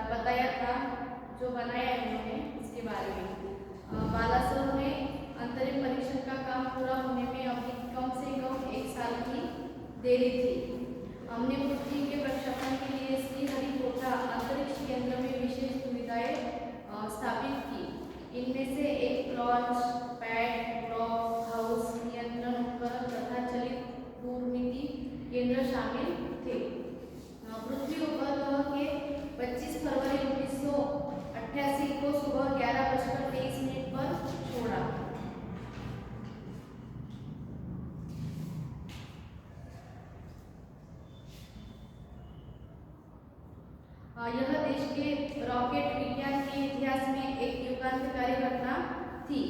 बताया था, जो बनाया इन्होंने इसके बारे में। बालासोर में अंतरिक्ष परीक्षण का काम पूरा होने में अभी कम से कम 1 साल की देरी थी। हमने पृथ्वी के प्रक्षेपण के लिए श्रीहरिकोटा अंतरिक्ष केंद्र में विशेष सुविधाएं स्थापित की। इनमें से एक लॉन्च पैड, ब्लॉक हाउस, नियंत्रण उपकरण तथा चलित दूरनीति केंद्र शामिल थे। पृथ्वी उपग्रह के 25 फरवरी 1988 को सुबह 11:23 पर छोड़ा। यह देश के रॉकेट विज्ञान के इतिहास में एक युगांतकारी घटना थी।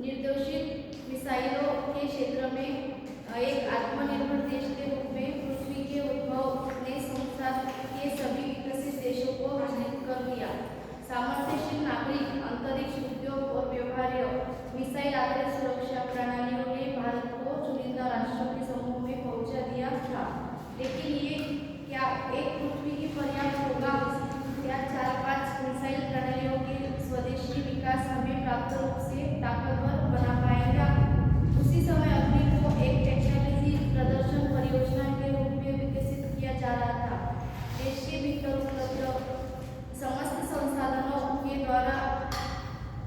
निर्देशित मिसाइलों के क्षेत्र में एक आत्मनिर्भर देश के रूप में पृथ्वी के उद्भव ने संसार के सभी विकसित देशों को विचलित कर दिया। सामर्थ्यशील नागरिक, अंतरिक्ष उद्योग और व्यवहार्य मिसाइल आधारित सुरक्षा प्रणालियों ने भारत को चुनिंदा राष्ट्रों के समूह में पहुंचा दिया था। लेकिन ये क्या एक पृथ्वी की पर्याप्त होगा या 4-5 मिसाइल प्रणालियों के स्वदेशी विकास हमें प्राप्त रूप से ताकतवर बना पाएगा? उसी समय अग्नि को एक टेक्नोलॉजी प्रदर्शन परियोजना के रूप में विकसित किया जा रहा था। देश के भीतर उपलब्ध समस्त संसाधनों के द्वारा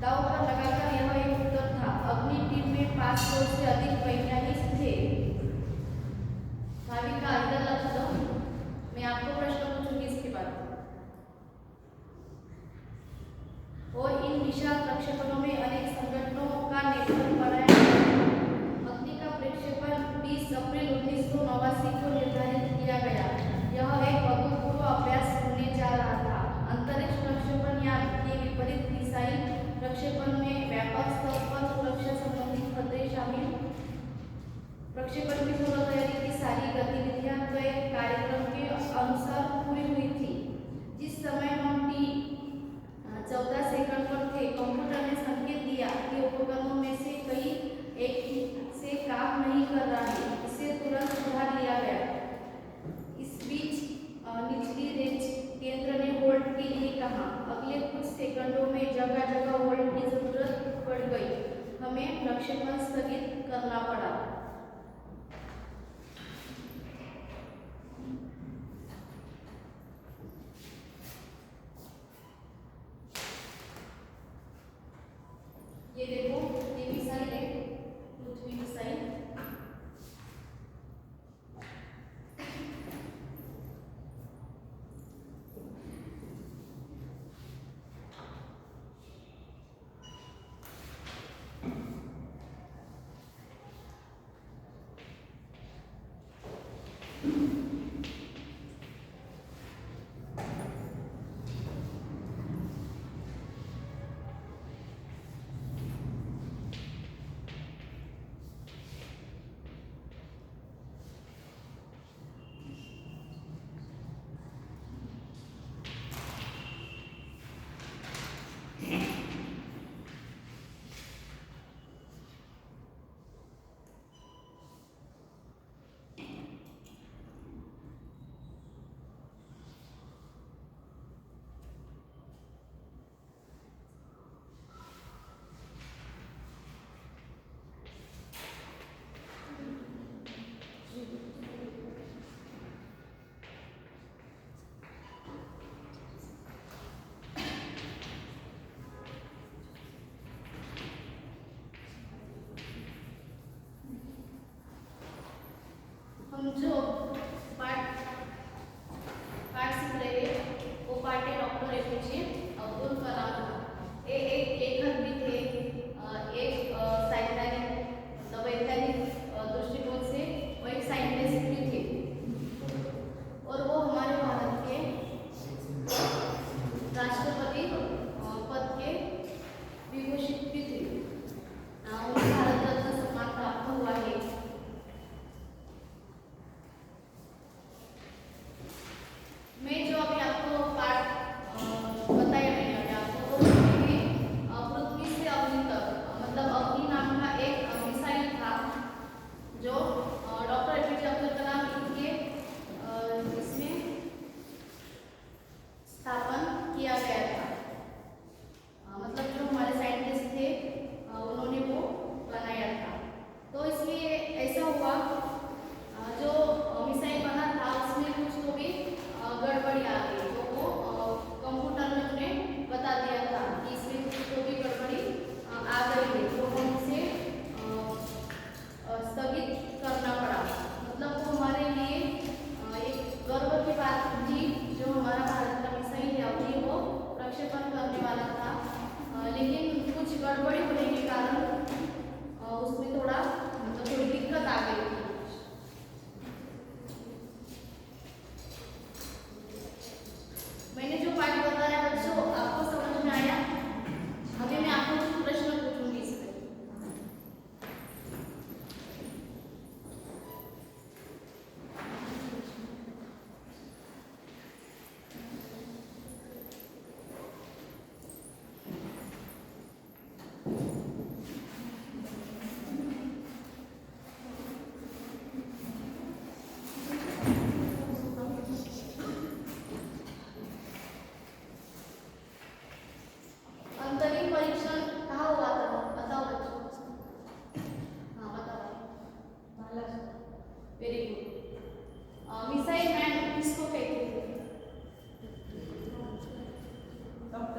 दांव पर लगाकर यह एक उत्तर था। अग्नि टीम में 500 से अधिक वैज्ञानिक थे। भाविका इधर लक्ष्य दो, मैं आपको प्रश्न पूछूंगी इसके बाद। और इन विशाल प्रक्षेपणों में अनेक संगठनों का नेतृत्व बनाया। अग्नि का प्रक्षेपण 20 अप्रैल 1989 को निर्धारित किया गया। यह एक अभूतपूर्व अभ्यास होने जा रहा था। अंतरिक्ष प्रक्षेपण यान के विपरीत मिसाइल प्रक्षेपण में व्यापक स्तर पर सुरक्षा संबंधी खतरे शामिल। प्रक्षेपण की पूर्व तैयारी की सारी गतिविधियां तय कार्यक्रम के अनुसार पूरी हुई थी। जिस समय हम T-14 सेकंड पर थे, कंप्यूटर ने संकेत दिया कि उपकरणों में से कई एक से काम नहीं कर रहा है। इसे तुरंत सुधार लिया गया। इस बीच निचली रेंज केंद्र ने होल्ड के लिए कहा। अगले कुछ सेकंडों में जगह जगह होल्ड की जरूरत पड़ गई। हमें प्रक्षेपण स्थगित करना पड़ा। ये देखो, ये मिसाइल है, पृथ्वी मिसाइल।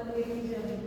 टेलीविजन